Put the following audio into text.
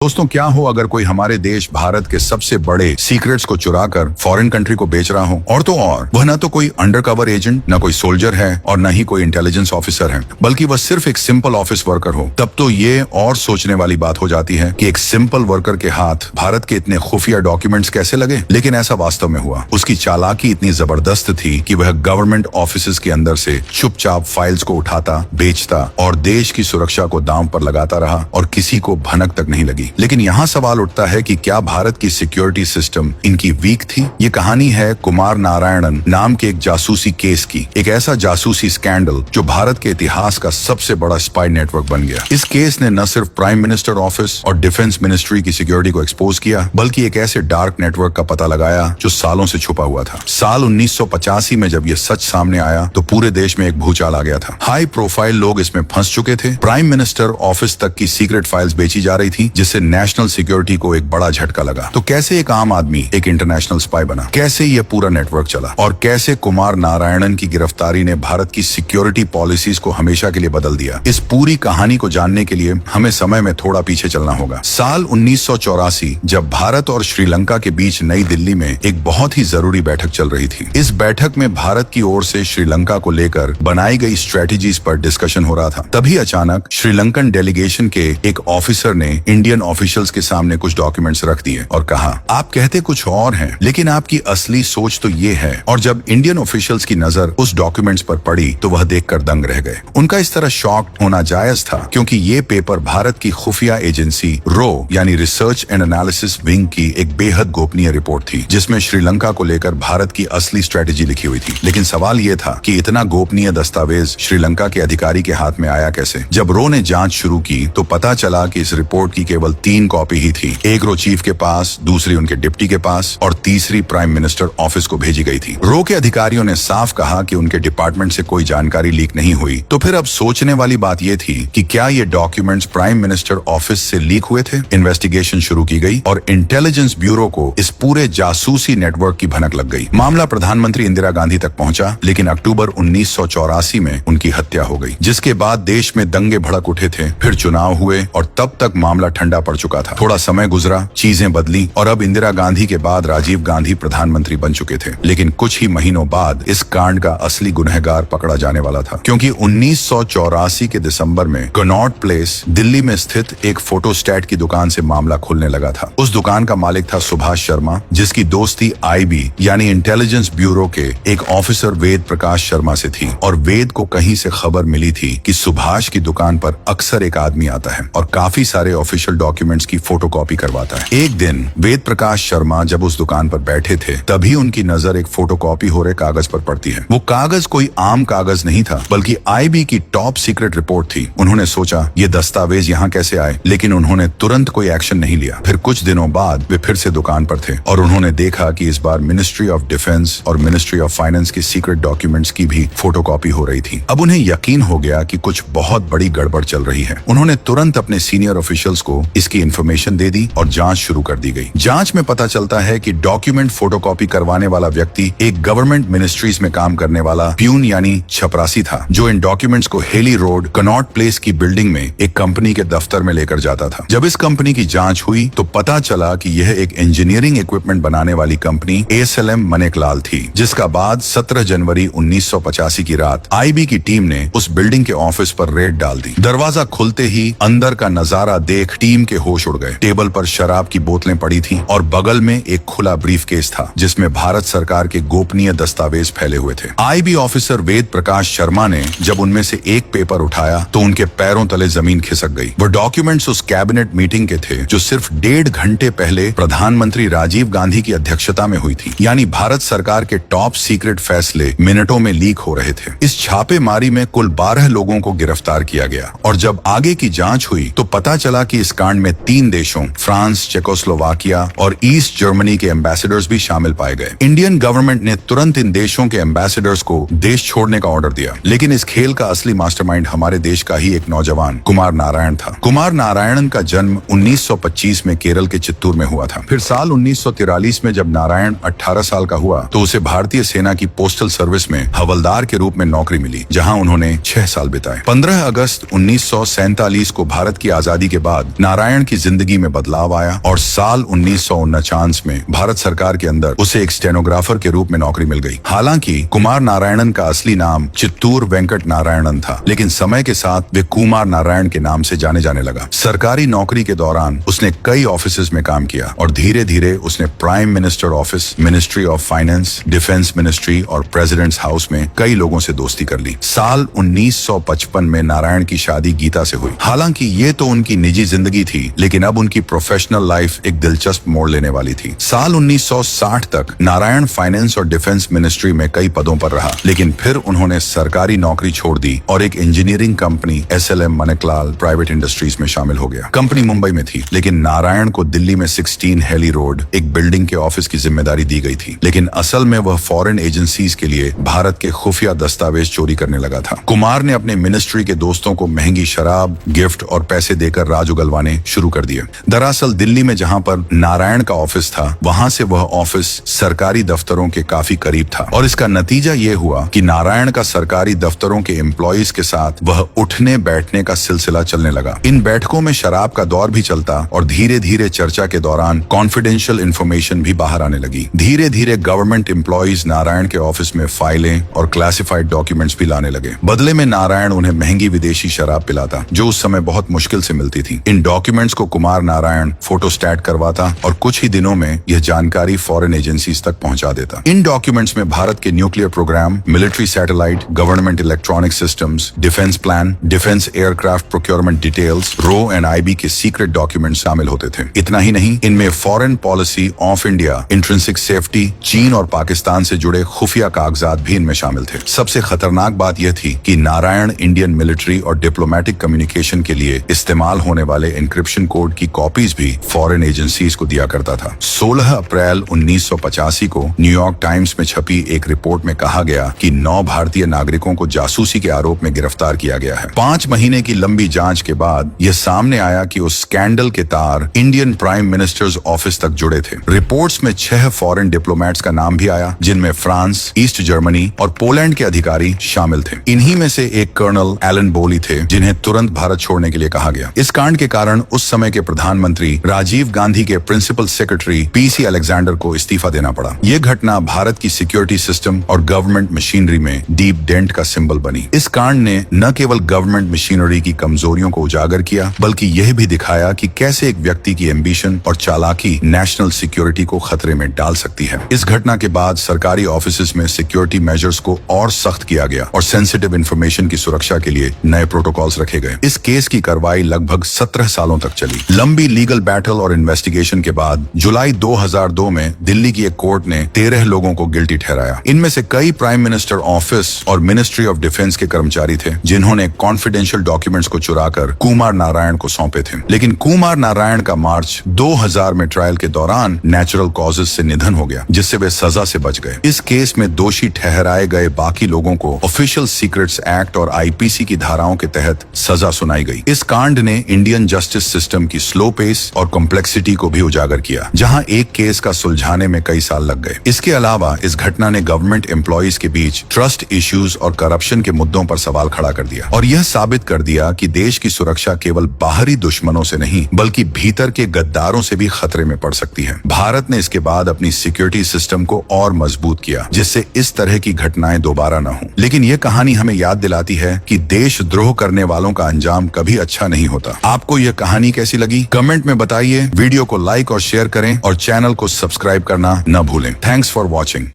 दोस्तों, क्या हो अगर कोई हमारे देश भारत के सबसे बड़े सीक्रेट्स को चुराकर फॉरेन कंट्री को बेच रहा हो, और तो और वह न तो कोई अंडरकवर एजेंट, न कोई सोल्जर है और न ही कोई इंटेलिजेंस ऑफिसर है, बल्कि वह सिर्फ एक सिंपल ऑफिस वर्कर हो। तब तो ये और सोचने वाली बात हो जाती है कि एक सिंपल वर्कर के हाथ भारत के इतने खुफिया डॉक्यूमेंट्स कैसे लगे। लेकिन ऐसा वास्तव में हुआ। उसकी चालाकी इतनी जबरदस्त थी कि वह गवर्नमेंट ऑफिस के अंदर से चुपचाप फाइल्स को उठाता, बेचता और देश की सुरक्षा को दांव पर लगाता रहा और किसी को भनक तक नहीं लगी। लेकिन यहाँ सवाल उठता है कि क्या भारत की सिक्योरिटी सिस्टम इनकी वीक थी? ये कहानी है कुमार नारायणन नाम के एक जासूसी केस की, एक ऐसा जासूसी स्कैंडल जो भारत के इतिहास का सबसे बड़ा स्पाई नेटवर्क बन गया। इस केस ने न सिर्फ प्राइम मिनिस्टर ऑफिस और डिफेंस मिनिस्ट्री की सिक्योरिटी को एक्सपोज किया, बल्कि एक ऐसे डार्क नेटवर्क का पता लगाया जो सालों से छुपा हुआ था। साल 1985 में जब ये सच सामने आया तो पूरे देश में एक भूचाल आ गया था। हाई प्रोफाइल लोग इसमें फंस चुके थे। प्राइम मिनिस्टर ऑफिस तक की सीक्रेट फाइल्स बेची जा रही थी, जिससे नेशनल सिक्योरिटी को एक बड़ा झटका लगा। तो कैसे एक आम आदमी एक इंटरनेशनल स्पाई बना, कैसे यह पूरा नेटवर्क चला और कैसे कुमार नारायणन की गिरफ्तारी ने भारत की सिक्योरिटी पॉलिसीज को हमेशा के लिए बदल दिया। इस पूरी कहानी को जानने के लिए हमें समय में थोड़ा पीछे चलना होगा। साल 1984 जब भारत और श्रीलंका के बीच नई दिल्ली में एक बहुत ही जरूरी बैठक चल रही थी। इस बैठक में भारत की ओर से श्रीलंका को लेकर बनाई गई स्ट्रेटेजीज पर डिस्कशन हो रहा था। तभी अचानक श्रीलंकन डेलीगेशन के एक ऑफिसर ने इंडियन ऑफिशियल्स के सामने कुछ डॉक्यूमेंट्स रख दिए और कहा, आप कहते कुछ और हैं, लेकिन आपकी असली सोच तो ये है। और जब इंडियन ऑफिशियल्स की नजर उस डॉक्यूमेंट्स पर पड़ी तो वह देखकर दंग रह गए। उनका इस तरह शॉक होना जायज था, क्योंकि ये पेपर भारत की खुफिया एजेंसी रो यानी रिसर्च एंड एनालिसिस विंग की एक बेहद गोपनीय रिपोर्ट थी, जिसमें श्रीलंका को लेकर भारत की असली स्ट्रेटेजी लिखी हुई थी। लेकिन सवाल ये था कि इतना गोपनीय दस्तावेज श्रीलंका के अधिकारी के हाथ में आया कैसे? जब रो ने जांच शुरू की तो पता चला कि इस रिपोर्ट की केवल 3 कॉपी ही थी। एक रो चीफ के पास, दूसरी उनके डिप्टी के पास और तीसरी प्राइम मिनिस्टर ऑफिस को भेजी गई थी। रो के अधिकारियों ने साफ कहा कि उनके डिपार्टमेंट से कोई जानकारी लीक नहीं हुई। तो फिर अब सोचने वाली बात यह थी कि क्या ये डॉक्यूमेंट्स प्राइम मिनिस्टर ऑफिस से लीक हुए थे? इन्वेस्टिगेशन शुरू की गई और इंटेलिजेंस ब्यूरो को इस पूरे जासूसी नेटवर्क की भनक लग गई। मामला प्रधानमंत्री इंदिरा गांधी तक पहुंचा, लेकिन अक्टूबर 1984 में उनकी हत्या हो गई, जिसके बाद देश में दंगे भड़क उठे थे। फिर चुनाव हुए और तब तक मामला ठंडा पड़ चुका था। थोड़ा समय गुजरा, चीजें बदली और अब इंदिरा गांधी के बाद राजीव गांधी प्रधानमंत्री बन चुके थे। लेकिन कुछ ही महीनों बाद इस कांड का असली गुनहगार पकड़ा जाने वाला था, क्योंकि 1984 के दिसंबर में कनॉट प्लेस दिल्ली में स्थित एक फोटोस्टैट की दुकान से मामला खुलने लगा था। उस दुकान का मालिक था सुभाष शर्मा, जिसकी दोस्ती आईबी यानी इंटेलिजेंस ब्यूरो के एक ऑफिसर वेद प्रकाश शर्मा से थी। और वेद को कहीं से खबर मिली थी कि सुभाष की दुकान पर अक्सर एक आदमी आता है और काफी सारे ऑफिशियल डॉक्यूमेंट्स की फोटोकॉपी करवाता है। एक दिन वेद प्रकाश शर्मा जब उस दुकान पर बैठे थे, तभी उनकी नजर एक फोटोकॉपी हो रहे कागज पर पड़ती है। वो कागज कोई आम कागज नहीं था, बल्कि आईबी की टॉप सीक्रेट रिपोर्ट थी। उन्होंने सोचा ये दस्तावेज यहाँ कैसे आए, लेकिन उन्होंने तुरंत कोई एक्शन नहीं लिया। फिर कुछ दिनों बाद वे फिर से दुकान पर थे और उन्होंने देखा कि इस बार मिनिस्ट्री ऑफ डिफेंस और मिनिस्ट्री ऑफ फाइनेंस की सीक्रेट डॉक्यूमेंट्स की भी फोटोकॉपी हो रही थी। अब उन्हें यकीन हो गया कि कुछ बहुत बड़ी गड़बड़ चल रही है। उन्होंने तुरंत अपने सीनियर ऑफिशियल्स को इसकी इन्फॉर्मेशन दे दी और जांच शुरू कर दी गई। जांच में पता चलता है कि डॉक्यूमेंट फोटोकॉपी करवाने वाला व्यक्ति एक गवर्नमेंट मिनिस्ट्रीज में काम करने वाला प्यून यानी चपरासी था, जो इन डॉक्यूमेंट्स को हेली रोड कनॉट प्लेस की बिल्डिंग में एक कंपनी के दफ्तर में लेकर जाता था। जब इस कंपनी की जांच हुई तो पता चला कि यह एक इंजीनियरिंग इक्विपमेंट बनाने वाली कंपनी एएसएलएम मनेकलाल थी, जिसका बाद 17 जनवरी 1985 की रात आईबी की टीम ने उस बिल्डिंग के ऑफिस पर रेड डाल दी। दरवाजा खुलते ही अंदर का नजारा देख टीम के होश उड़ गए। टेबल पर शराब की बोतलें पड़ी थी और बगल में एक खुला ब्रीफकेस था, जिसमें भारत सरकार के गोपनीय दस्तावेज फैले हुए थे। आईबी ऑफिसर वेद प्रकाश शर्मा ने जब उनमें से एक पेपर उठाया तो उनके पैरों तले जमीन खिसक गई। वो डॉक्यूमेंट्स उस कैबिनेट मीटिंग के थे जो सिर्फ 1.5 घंटे पहले प्रधानमंत्री राजीव गांधी की अध्यक्षता में हुई थी। यानी भारत सरकार के टॉप सीक्रेट फैसले मिनटों में लीक हो रहे थे। इस छापेमारी में कुल 12 लोगों को गिरफ्तार किया गया और जब आगे की जांच हुई तो पता चला कि इस कांड में 3 देशों फ्रांस, चेकोस्लोवाकिया और ईस्ट जर्मनी के एम्बेसडर्स भी शामिल पाए गए। इंडियन गवर्नमेंट ने तुरंत इन देशों के एम्बेसडर्स को देश छोड़ने का ऑर्डर दिया। लेकिन इस खेल का असली मास्टरमाइंड हमारे देश का ही एक नौजवान कुमार नारायण था। कुमार नारायणन का जन्म 1925 में केरल के चित्तूर में हुआ था। फिर साल 1943 में जब नारायण 18 साल का हुआ तो उसे भारतीय सेना की पोस्टल सर्विस में हवलदार के रूप में नौकरी मिली, जहां उन्होंने 6 साल बिताए। 15 अगस्त 1947 को भारत की आजादी के बाद नारायण नारायण की जिंदगी में बदलाव आया और साल 1949 में भारत सरकार के अंदर उसे एक स्टेनोग्राफर के रूप में नौकरी मिल गई। हालांकि कुमार नारायणन का असली नाम चित्तूर वेंकट नारायणन था, लेकिन समय के साथ वे कुमार नारायण के नाम से जाने जाने लगा। सरकारी नौकरी के दौरान उसने कई ऑफिसेज में काम किया और धीरे धीरे उसने prime minister office, ministry of finance, defence ministry और प्रेसिडेंट्स हाउस में कई लोगों से दोस्ती कर ली। साल 1955 में नारायण की शादी गीता से हुई। हालांकि ये तो उनकी निजी जिंदगी थी, लेकिन अब उनकी प्रोफेशनल लाइफ एक दिलचस्प मोड़ लेने वाली थी। साल 1960 तक नारायण फाइनेंस और डिफेंस मिनिस्ट्री में कई पदों पर रहा, लेकिन फिर उन्होंने सरकारी नौकरी छोड़ दी और एक engineering company SLM Maneklal private industries में शामिल हो गया। कंपनी मुंबई में थी, लेकिन नारायण को दिल्ली में 16 हेली रोड एक बिल्डिंग के ऑफिस की जिम्मेदारी दी गई थी। लेकिन असल में वह फॉरेन एजेंसीज के लिए भारत के खुफिया दस्तावेज चोरी करने लगा था। कुमार ने अपने मिनिस्ट्री के दोस्तों को महंगी शराब, गिफ्ट और पैसे देकर राज उगलवाने शुरू कर दिए। दरअसल दिल्ली में जहां पर नारायण का ऑफिस था, वहां से वह ऑफिस सरकारी दफ्तरों के काफी करीब था और इसका नतीजा ये हुआ कि नारायण का सरकारी दफ्तरों के एम्प्लॉइज के साथ वह उठने बैठने का सिलसिला चलने लगा। इन बैठकों में शराब का दौर भी चलता और धीरे धीरे चर्चा के दौरान कॉन्फिडेंशियल इंफॉर्मेशन भी बाहर आने लगी। धीरे धीरे गवर्नमेंट एम्प्लॉइज नारायण के ऑफिस में फाइलें और क्लासिफाइड डॉक्यूमेंट्स भी लाने लगे। बदले में नारायण उन्हें महंगी विदेशी शराब पिलाता, जो उस समय बहुत मुश्किल से मिलती थी। इन डॉक्यूमेंट्स को कुमार नारायण फोटोस्टैट करवाता और कुछ ही दिनों में यह जानकारी फॉरेन एजेंसीज तक पहुंचा देता। इन डॉक्यूमेंट्स में भारत के nuclear program, military satellite, government electronic systems, defence plan, defence aircraft procurement details, RAW and IB के सीक्रेट डॉक्यूमेंट शामिल होते थे। इतना ही नहीं, इनमें foreign policy of India, intrinsic safety, चीन और पाकिस्तान से जुड़े खुफिया कागजात भी इनमें शामिल थे। सबसे खतरनाक बात यह थी कि नारायण इंडियन मिलिट्री और डिप्लोमेटिक कम्युनिकेशन के लिए इस्तेमाल होने वाले इंक्रिप्शन कोड की कॉपीज भी फॉरेन एजेंसीज को दिया करता था। 16 अप्रैल 1985 को न्यूयॉर्क टाइम्स में छपी एक रिपोर्ट में कहा गया कि 9 भारतीय नागरिकों को जासूसी के आरोप में गिरफ्तार किया गया है। 5 महीने की लंबी जांच के बाद यह सामने आया कि उस स्कैंडल के तार इंडियन प्राइम मिनिस्टर्स ऑफिस तक जुड़े थे। रिपोर्ट्स में 6 फॉरेन डिप्लोमेट्स का नाम भी आया, जिनमें फ्रांस, ईस्ट जर्मनी और पोलैंड के अधिकारी शामिल थे। इन्हीं में से एक कर्नल एलन बोली थे, जिन्हें तुरंत भारत छोड़ने के लिए कहा गया। इस कांड के कारण उस समय के प्रधानमंत्री राजीव गांधी के प्रिंसिपल सेक्रेटरी PC अलेक्जेंडर को इस्तीफा देना पड़ा। यह घटना भारत की सिक्योरिटी सिस्टम और गवर्नमेंट मशीनरी में डीप डेंट का सिंबल बनी। इस कांड ने न केवल गवर्नमेंट मशीनरी की कमजोरियों को उजागर किया, बल्कि यह भी दिखाया कि कैसे एक व्यक्ति की एम्बिशन और चालाकी नेशनल सिक्योरिटी को खतरे में डाल सकती है। इस घटना के बाद सरकारी ऑफिसेज में सिक्योरिटी मेजर्स को और सख्त किया गया और सेंसिटिव इंफॉर्मेशन की सुरक्षा के लिए नए प्रोटोकॉल्स रखे गए। इस केस की कार्रवाई लगभग 17 सालों तक चली। लंबी लीगल बैटल और इन्वेस्टिगेशन के बाद जुलाई 2002 में दिल्ली की एक कोर्ट ने 13 लोगों को गिल्टी ठहराया। इनमें से कई प्राइम मिनिस्टर ऑफिस और मिनिस्ट्री ऑफ डिफेंस के कर्मचारी थे, जिन्होंने कॉन्फिडेंशियल डॉक्यूमेंट्स को चुराकर कुमार नारायण को सौंपे थे। लेकिन कुमार नारायण का मार्च 2000 में ट्रायल के दौरान नेचुरल कॉजेज से निधन हो गया, जिससे वे सजा से बच गए। इस केस में दोषी ठहराए गए बाकी लोगों को ऑफिशियल सीक्रेट्स एक्ट और IPC की धाराओं के तहत सजा सुनाई गई। इस कांड ने इंडियन जस्टिस सिस्टम की स्लो पेस और कॉम्प्लेक्सिटी को भी उजागर किया, जहां एक केस का सुलझाने में कई साल लग गए। इसके अलावा इस घटना ने गवर्नमेंट एम्प्लॉइज के बीच ट्रस्ट इश्यूज और करप्शन के मुद्दों पर सवाल खड़ा कर दिया और यह साबित कर दिया कि देश की सुरक्षा केवल बाहरी दुश्मनों से नहीं, बल्कि भीतर के गद्दारों से भी खतरे में पड़ सकती है। भारत ने इसके बाद अपनी सिक्योरिटी सिस्टम को और मजबूत किया, जिससे इस तरह की घटनाएं दोबारा न हो। लेकिन यह कहानी हमें याद दिलाती है कि देशद्रोह करने वालों का अंजाम कभी अच्छा नहीं होता। आपको यह कहानी कैसी लगी? कमेंट में बताइए। वीडियो को लाइक और शेयर करें और चैनल को सब्सक्राइब करना न भूलें। Thanks for watching.